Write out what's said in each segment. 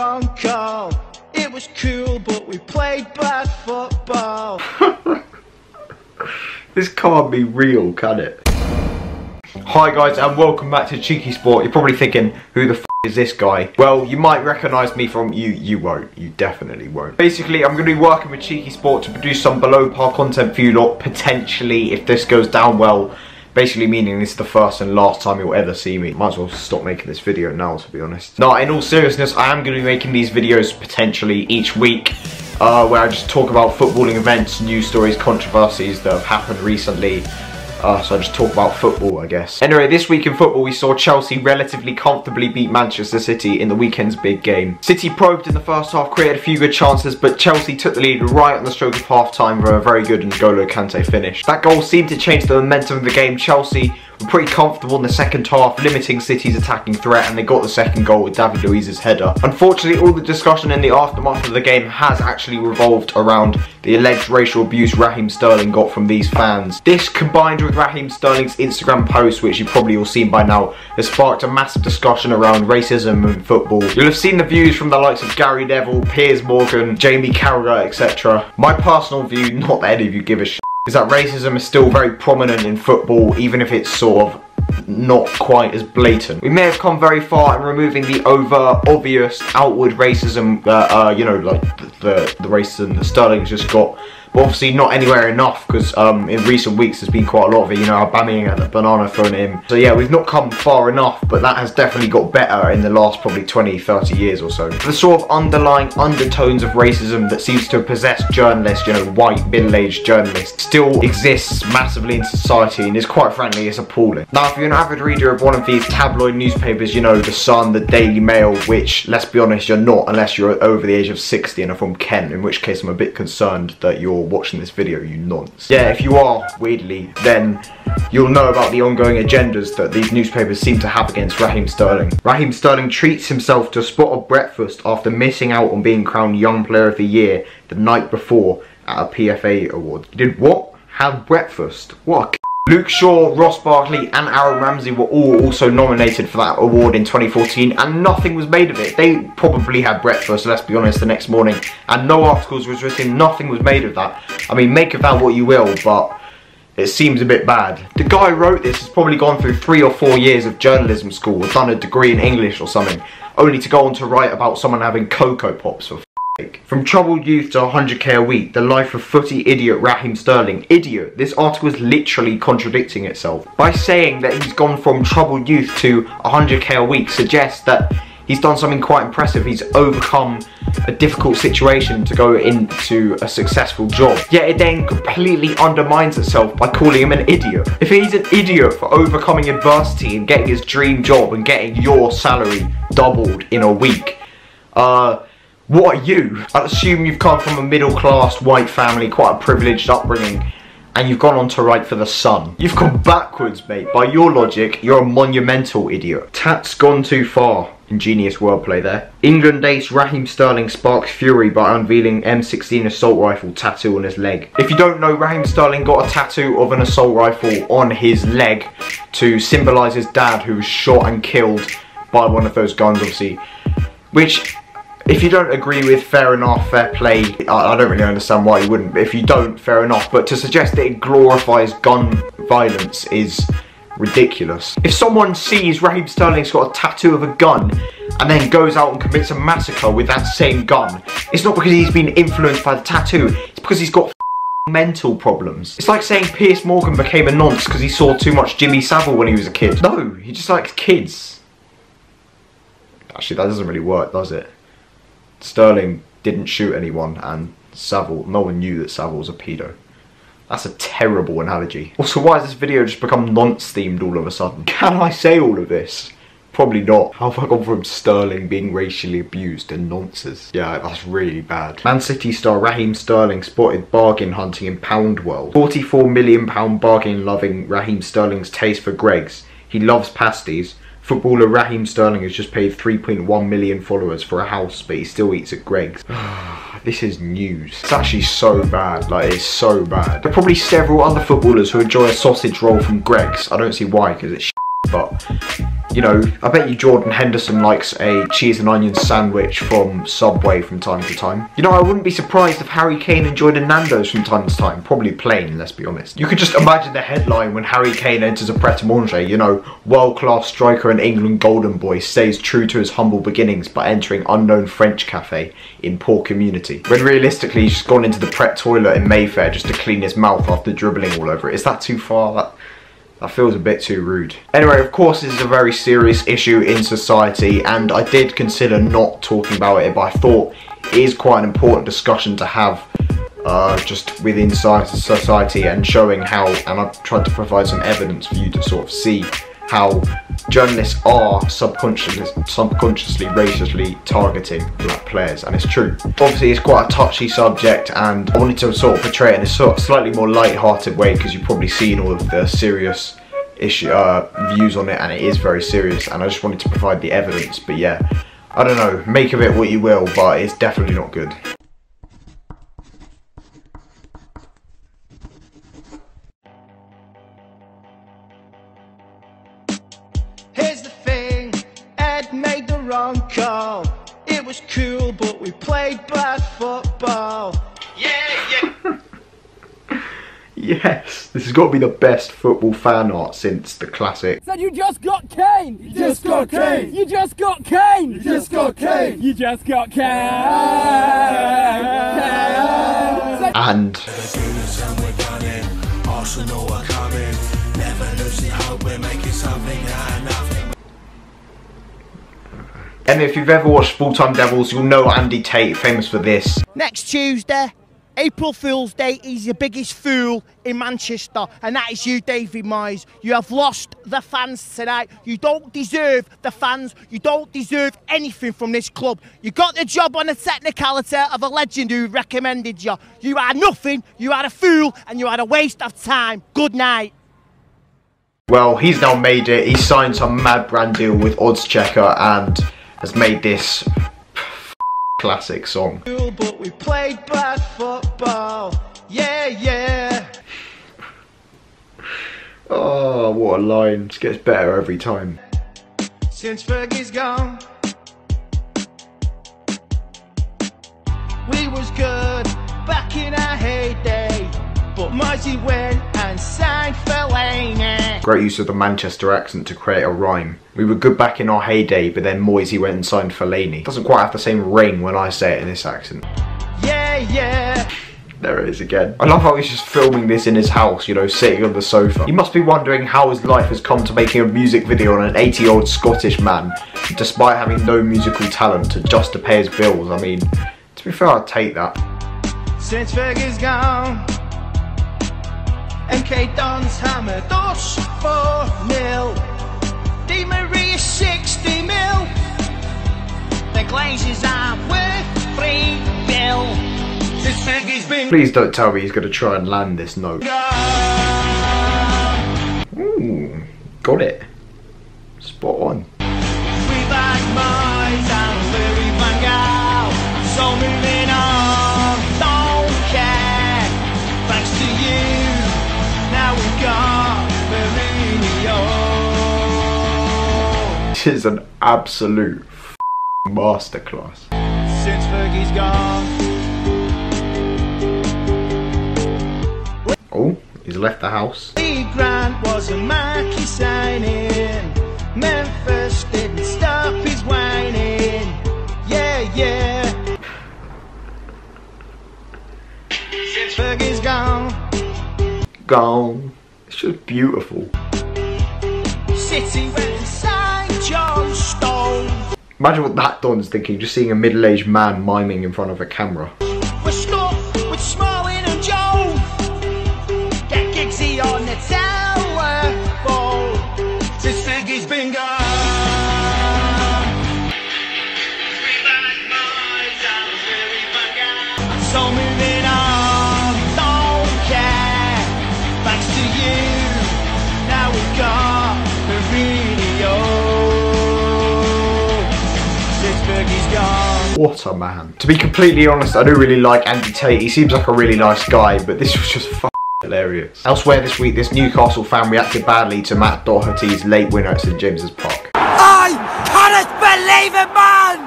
wrong call. It was cool, but we played bad football. This can't be real, can it? Hi guys, and welcome back to Cheeky Sport. You're probably thinking, who the f is this guy? Well, you might recognise me from, you won't. You definitely won't. Basically, I'm going to be working with Cheeky Sport to produce some below par content for you lot, potentially, if this goes down well. Basically meaning this is the first and last time you'll ever see me. Might as well stop making this video now, to be honest. No, in all seriousness, I am going to be making these videos potentially each week. Where I just talk about footballing events, news stories, controversies that have happened recently. So I just talk about football, I guess. Anyway, this week in football we saw Chelsea relatively comfortably beat Manchester City in the weekend's big game. City probed in the first half, created a few good chances, but Chelsea took the lead right on the stroke of half-time for a very good N'Golo Kante finish. That goal seemed to change the momentum of the game. Chelsea were pretty comfortable in the second half, limiting City's attacking threat, and they got the second goal with David Luiz's header. Unfortunately, all the discussion in the aftermath of the game has actually revolved around the alleged racial abuse Raheem Sterling got from these fans. This, combined with Raheem Sterling's Instagram post, which you've probably all seen by now, has sparked a massive discussion around racism in football. You'll have seen the views from the likes of Gary Neville, Piers Morgan, Jamie Carragher, etc. My personal view, not that any of you give a shit, is that racism is still very prominent in football, even if it's sort of not quite as blatant. We may have come very far in removing the obvious outward racism that, you know, like the racism that Sterling's just got. But obviously not anywhere enough, because in recent weeks there's been quite a lot of it. You know, Aubameyang had the banana thrown at him. So yeah, we've not come far enough, but that has definitely got better in the last probably 20-30 years or so. The sort of underlying undertones of racism that seems to have possessed journalists, you know, white middle-aged journalists, still exists massively in society, and is quite frankly, it's appalling. Now, if you're an avid reader of one of these tabloid newspapers, you know, The Sun, the Daily Mail, which, let's be honest, you're not unless you're over the age of 60 and are from Kent, in which case I'm a bit concerned that you're watching this video, you nonce. Yeah, if you are, weirdly, then you'll know about the ongoing agendas that these newspapers seem to have against Raheem Sterling. Raheem Sterling treats himself to a spot of breakfast after missing out on being crowned Young Player of the Year the night before at a PFA award. He did what? Have breakfast? What a Luke Shaw, Ross Barkley and Aaron Ramsey were all also nominated for that award in 2014, and nothing was made of it. They probably had breakfast, let's be honest, the next morning, and no articles was written, nothing was made of that. I mean, make of that what you will, but it seems a bit bad. The guy who wrote this has probably gone through 3 or 4 years of journalism school, or done a degree in English or something, only to go on to write about someone having Cocoa Pops for From troubled youth to 100k a week, the life of footy idiot Raheem Sterling. Idiot. This article is literally contradicting itself. By saying that he's gone from troubled youth to 100k a week suggests that he's done something quite impressive. He's overcome a difficult situation to go into a successful job. Yet it then completely undermines itself by calling him an idiot. If he's an idiot for overcoming adversity and getting his dream job and getting your salary doubled in a week, what are you? I'd assume you've come from a middle-class white family, quite a privileged upbringing, and you've gone on to write for The Sun. You've gone backwards, mate. By your logic, you're a monumental idiot. Tat's gone too far. Ingenious wordplay there. England-ace Raheem Sterling sparks fury by unveiling M16 assault rifle tattoo on his leg. If you don't know, Raheem Sterling got a tattoo of an assault rifle on his leg to symbolise his dad, who was shot and killed by one of those guns, obviously. Which, if you don't agree with, fair enough, fair play. I don't really understand why you wouldn't, but if you don't, fair enough. But to suggest that it glorifies gun violence is ridiculous. If someone sees Raheem Sterling's got a tattoo of a gun and then goes out and commits a massacre with that same gun, it's not because he's been influenced by the tattoo, it's because he's got mental problems. It's like saying Piers Morgan became a nonce because he saw too much Jimmy Savile when he was a kid. No, he just likes kids. Actually, that doesn't really work, does it? Sterling didn't shoot anyone, and Savile, no one knew that Savile was a pedo. That's a terrible analogy. Also, why has this video just become nonce themed all of a sudden? Can I say all of this? Probably not. How have I gone from Sterling being racially abused to nonces? Yeah, that's really bad. Man City star Raheem Sterling spotted bargain hunting in Pound World. £44 million bargain loving Raheem Sterling's taste for Greggs. He loves pasties. Footballer Raheem Sterling has just paid 3.1 million followers for a house, but he still eats at Greggs. This is news. It's actually so bad, like it's so bad. There are probably several other footballers who enjoy a sausage roll from Greggs. I don't see why, because it's shit, but You know, I bet you Jordan Henderson likes a cheese and onion sandwich from Subway from time to time. You know, I wouldn't be surprised if Harry Kane enjoyed a Nando's from time to time. Probably plain, let's be honest. You could just imagine the headline when Harry Kane enters a pret-a-manger, you know, world-class striker and England golden boy stays true to his humble beginnings by entering unknown French cafe in poor community. When realistically he's just gone into the Pret toilet in Mayfair just to clean his mouth after dribbling all over it. Is that too far? That feels a bit too rude. Anyway, of course this is a very serious issue in society, and I did consider not talking about it, but I thought it is quite an important discussion to have just within society, and showing how, and I've tried to provide some evidence for you to sort of see how journalists are subconsciously racistly targeting black players, and it's true. Obviously it's quite a touchy subject, and I wanted to sort of portray it in a slightly more light-hearted way, because you've probably seen all of the serious views on it, and it is very serious, and I just wanted to provide the evidence. But yeah, I don't know, make of it what you will, but it's definitely not good. Here's the thing, Ed made the wrong call. It was cool, but we played bad football. Yeah. Yes, this has got to be the best football fan art since the classic. Said you just got Kane! You just got Kane! You just got Kane! You just got Kane! You just got Kane! And Arsenal are coming, never losing hope, we're making something out of nothing. And if you've ever watched Full-Time Devils, you'll know Andy Tate, famous for this. Next Tuesday, April Fool's Day, he's the biggest fool in Manchester, and that is you, David Moyes. You have lost the fans tonight. You don't deserve the fans. You don't deserve anything from this club. You got the job on a technicality of a legend who recommended you. You are nothing, you are a fool, and you are a waste of time. Good night. Well, he's now made it. He signed some mad brand deal with Oddschecker and has made this classic song. But we played bad football. Yeah. Oh, what a line. Just gets better every time. Since Fergie's gone, we was good back in our heyday, but Moisey went and signed Fellaini. Great use of the Manchester accent to create a rhyme. We were good back in our heyday, but then Moisey went and signed Fellaini. Doesn't quite have the same ring when I say it in this accent. Yeah. There it is again. I love how he's just filming this in his house, you know, sitting on the sofa. He must be wondering how his life has come to making a music video on an 80-year-old Scottish man, despite having no musical talent, just to pay his bills. I mean, to be fair, I'd take that. Since Fergie's gone, MK Don's hammered us 4-0. Di Maria 60 mil. The Glazers are worth 3 bill. Since Fergie's been Please don't tell me he's going to try and land this note. Ooh, got it. Spot on. We've had Moyes and Louis Van Gaal, so moving on, don't care. Thanks to you, now we've got Mourinho. This is an absolute masterclass. Since Fergie's gone. Oh, he's left the house. Lee Grant was a marquee signing. Memphis didn't stop his whining. Yeah. Since Fergie's gone. Gone. It's just beautiful. City went and signed John Stones. Imagine what that Don's thinking, just seeing a middle-aged man miming in front of a camera. We're stuck with Smalling and Jones. Get Giggsy on the telephone. Since Fergie's been gone. We've had Moyes and Louis Van Gaal. So moving on, don't care. Thanks to you, now we've got Mourinho. Since Fergie's gone. What a man. To be completely honest, I do really like Andy Tate. He seems like a really nice guy, but this was just hilarious. Elsewhere this week, this Newcastle fan reacted badly to Matt Doherty's late winner at St James's Park. I cannot believe it, man!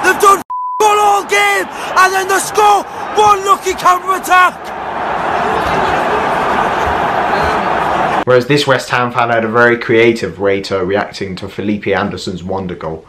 They've done all game, and then they score one lucky counter-attack! Whereas this West Ham fan had a very creative way to reacting to Felipe Anderson's wonder goal.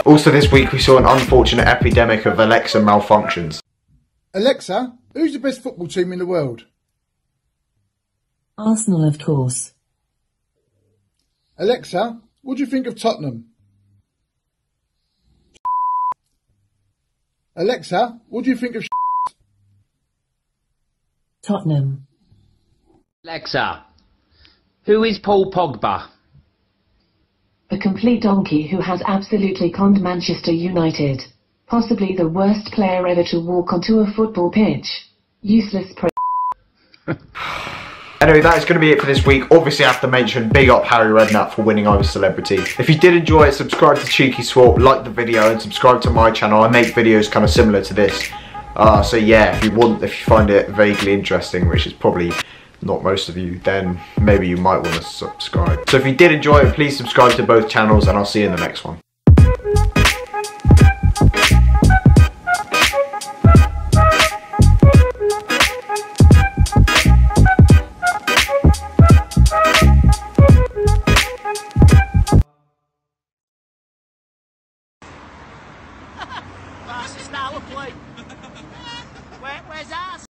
Also this week we saw an unfortunate epidemic of Alexa malfunctions. Alexa, who's the best football team in the world? Arsenal, of course. Alexa, what do you think of Tottenham? Alexa, what do you think of Tottenham. Alexa, who is Paul Pogba? A complete donkey who has absolutely conned Manchester United. Possibly the worst player ever to walk onto a football pitch. Useless Anyway, that is going to be it for this week. Obviously I have to mention, big up Harry Redknapp for winning I'm a Celebrity. If you did enjoy it, subscribe to Cheeky Sport, like the video, and subscribe to my channel. I make videos kind of similar to this. So yeah, if you find it vaguely interesting, which is probably not most of you, then maybe you might want to subscribe. So if you did enjoy it, please subscribe to both channels, and I'll see you in the next one. That's the style of play. Where's ours?